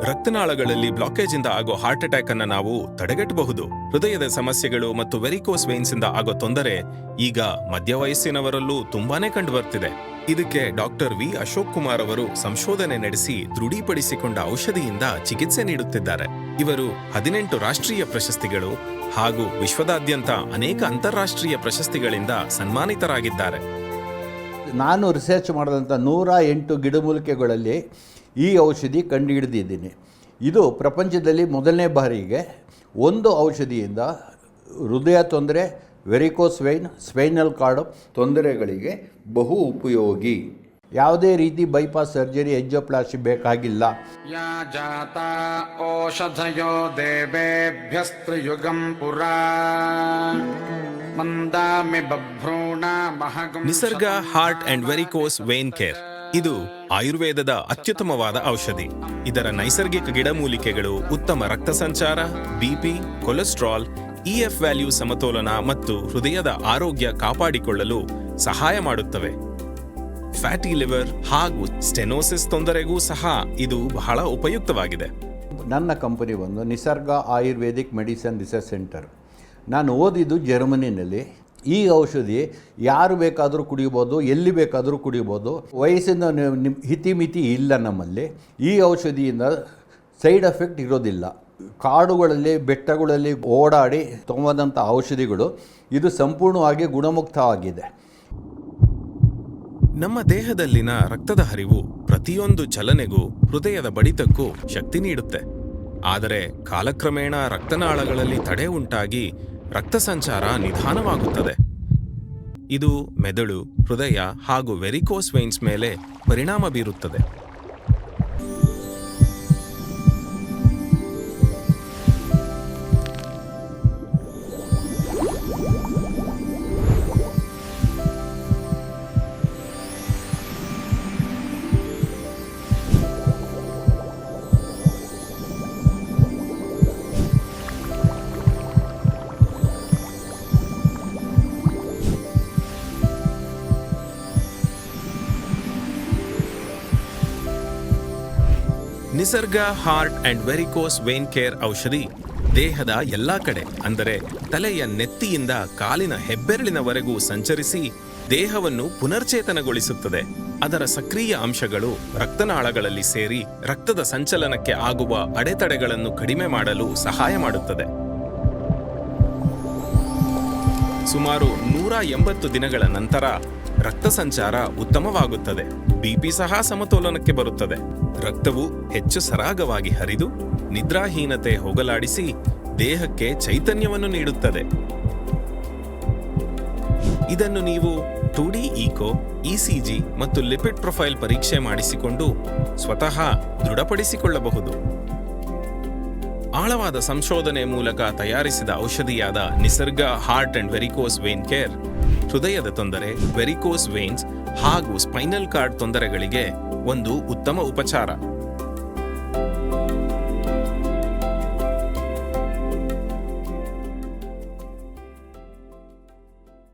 ರಕ್ತನಾಳಗಳಲ್ಲಿ blockage ಇಂದ ಆಗೋ heart attack ಅನ್ನ ನಾವು ತಡೆಗಟ್ಟಬಹುದು. ಹೃದಯದ ಸಮಸ್ಯೆಗಳು ಮತ್ತು ವೆರಿಕೋಸ್ ವೇನ್ಸ್ ಇಂದ ಆಗೋ ತೊಂದರೆ ಈಗ ಮಧ್ಯವಯಸ್ಸಿನವರಲ್ಲೂ ತುಂಬಾನೇ ಕಂಡುಬರ್ತಿದೆ. ಇದಕ್ಕೆ ಡಾಕ್ಟರ್ ವಿ ಅಶೋಕ್ ಕುಮಾರ್ ಅವರು ಸಂಶೋಧನೆ ನಡೆಸಿ ದೃಢೀಪಡಿಸಿಕೊಂಡ ಔಷಧಿಯಿಂದ ಚಿಕಿತ್ಸೆ ನೀಡುತ್ತಿದ್ದಾರೆ. ಇವರು 18 ರಾಷ್ಟ್ರೀಯ ಪ್ರಶಸ್ತಿಗಳು ಹಾಗೂ ವಿಶ್ವದಾದ್ಯಂತ ಅನೇಕ ಅಂತಾರಾಷ್ಟ್ರೀಯ ಪ್ರಶಸ್ತಿಗಳಿಂದ ಸನ್ಮಾನಿತರಾಗಿದ್ದಾರೆ. ನಾನು ರಿಸರ್ಚ್ ಮಾಡಿದಂಥ 108 ಗಿಡಮೂಲಿಕೆಗಳಲ್ಲಿ ಈ ಔಷಧಿ ಕಂಡುಹಿಡಿದಿದ್ದೀನಿ. ಇದು ಪ್ರಪಂಚದಲ್ಲಿ ಮೊದಲನೇ ಬಾರಿಗೆ ಒಂದು ಔಷಧಿಯಿಂದ ಹೃದಯ ತೊಂದರೆ, ವೆರಿಕೋಸ್ ವೈನ್, ಸ್ಪೈನಲ್ ಕಾರ್ಡ್ ತೊಂದರೆಗಳಿಗೆ ಬಹು ಉಪಯೋಗಿ. ಯಾವುದೇ ರೀತಿ ಬೈಪಾಸ್ ಸರ್ಜರಿ, ಎಂಜಿಯೋಪ್ಲಾಸ್ಟಿ ಬೇಕಾಗಿಲ್ಲ. ಯಾ ಜಾತ ಓಷಧಯೋ ದೇವೇಭ್ಯಸ್ತ್ರಿಯುಗಂ ಪುರಾ ಮಂದಾಮಿ ಬಭ್ರೂಣ ಮಹಗಂ. ನಿಸರ್ಗ heart and varicose vane care ಇದು ಆಯುರ್ವೇದದ ಅತ್ಯುತ್ತಮವಾದ ಔಷಧಿ. ಇದರ ನೈಸರ್ಗಿಕ ಗಿಡಮೂಲಿಕೆಗಳು ಉತ್ತಮ ರಕ್ತ ಸಂಚಾರ, ಬಿಪಿ, ಕೊಲೆಸ್ಟ್ರಾಲ್, ಇಎಫ್ ವ್ಯಾಲ್ಯೂ ಸಮತೋಲನ ಮತ್ತು ಹೃದಯದ ಆರೋಗ್ಯ ಕಾಪಾಡಿಕೊಳ್ಳಲು ಸಹಾಯ ಮಾಡುತ್ತವೆ. ಫ್ಯಾಟಿ ಲಿವರ್ ಹಾಗೂ ಸ್ಟೆನೋಸಿಸ್ ತೊಂದರೆಗೂ ಸಹ ಇದು ಬಹಳ ಉಪಯುಕ್ತವಾಗಿದೆ. ನನ್ನ ಕಂಪನಿ ಒಂದು ನಿಸರ್ಗ ಆಯುರ್ವೇದಿಕ್ ಮೆಡಿಸಿನ್ ರಿಸರ್ಚ್ ಸೆಂಟರ್. ನಾನು ಓದಿದ್ದು ಜರ್ಮನಿನಲ್ಲಿ. ಈ ಔಷಧಿ ಯಾರು ಬೇಕಾದರೂ ಕುಡಿಬೋದು, ಎಲ್ಲಿ ಬೇಕಾದರೂ ಕುಡಿಬೋದು. ವಯಸ್ಸಿನ ಹಿತಿಮಿತಿ ಇಲ್ಲ ನಮ್ಮಲ್ಲಿ. ಈ ಔಷಧಿಯಿಂದ ಸೈಡ್ ಎಫೆಕ್ಟ್ ಇರೋದಿಲ್ಲ. ಕಾಡುಗಳಲ್ಲಿ, ಬೆಟ್ಟಗಳಲ್ಲಿ ಓಡಾಡಿ ತೊಗೊಂಬಂಥ ಔಷಧಿಗಳು ಇದು ಸಂಪೂರ್ಣವಾಗಿ ಗುಣಮುಕ್ತವಾಗಿದೆ. ನಮ್ಮ ದೇಹದಲ್ಲಿನ ರಕ್ತದ ಹರಿವು ಪ್ರತಿಯೊಂದು ಚಲನೆಗೂ, ಹೃದಯದ ಬಡಿತಕ್ಕೂ ಶಕ್ತಿ ನೀಡುತ್ತೆ. ಆದರೆ ಕಾಲಕ್ರಮೇಣ ರಕ್ತನಾಳಗಳಲ್ಲಿ ತಡೆ ಉಂಟಾಗಿ ರಕ್ತ ಸಂಚಾರ ನಿಧಾನವಾಗುತ್ತದೆ. ಇದು ಮೆದುಳು, ಹೃದಯ ಹಾಗೂ ವೆರಿಕೋಸ್ ವೈನ್ಸ್ ಮೇಲೆ ಪರಿಣಾಮ ಬೀರುತ್ತದೆ. ನಿಸರ್ಗ heart and varicose vane care ಔಷಧಿ ದೇಹದ ಎಲ್ಲಾ ಕಡೆ, ಅಂದರೆ ತಲೆಯ ನೆತ್ತಿಯಿಂದ ಕಾಲಿನ ಹೆಬ್ಬೆರಳಿನವರೆಗೂ ಸಂಚರಿಸಿ ದೇಹವನ್ನು ಪುನರ್ಚೇತನಗೊಳಿಸುತ್ತದೆ. ಅದರ ಸಕ್ರಿಯ ಅಂಶಗಳು ರಕ್ತನಾಳಗಳಲ್ಲಿ ಸೇರಿ ರಕ್ತದ ಸಂಚಲನಕ್ಕೆ ಆಗುವ ಅಡೆತಡೆಗಳನ್ನು ಕಡಿಮೆ ಮಾಡಲು ಸಹಾಯ ಮಾಡುತ್ತದೆ. ಸುಮಾರು 180 ದಿನಗಳ ನಂತರ ರಕ್ತ ಸಂಚಾರ ಉತ್ತಮವಾಗುತ್ತದೆ. ಬಿಪಿ ಸಹ ಸಮತೋಲನಕ್ಕೆ ಬರುತ್ತದೆ. ರಕ್ತವು ಹೆಚ್ಚು ಸರಾಗವಾಗಿ ಹರಿದು ನಿದ್ರಾಹೀನತೆ ಹೋಗಲಾಡಿಸಿ ದೇಹಕ್ಕೆ ಚೈತನ್ಯವನ್ನು ನೀಡುತ್ತದೆ. ಇದನ್ನು ನೀವು 2D ಈಕೋ, ಇಸಿಜಿ ಮತ್ತು ಲಿಪಿಡ್ ಪ್ರೊಫೈಲ್ ಪರೀಕ್ಷೆ ಮಾಡಿಸಿಕೊಂಡು ಸ್ವತಃ ದೃಢಪಡಿಸಿಕೊಳ್ಳಬಹುದು. ಆಳವಾದ ಸಂಶೋಧನೆ ಮೂಲಕ ತಯಾರಿಸಿದ ಔಷಧಿಯಾದ ನಿಸರ್ಗ heart and varicose vane care ಹೃದಯದ ತೊಂದರೆ, ವೆರಿಕೋಸ್ ವೇನ್ಸ್ ಹಾಗೂ ಸ್ಪೈನಲ್ ಕಾರ್ಡ್ ತೊಂದರೆಗಳಿಗೆ ಒಂದು ಉತ್ತಮ ಉಪಚಾರ.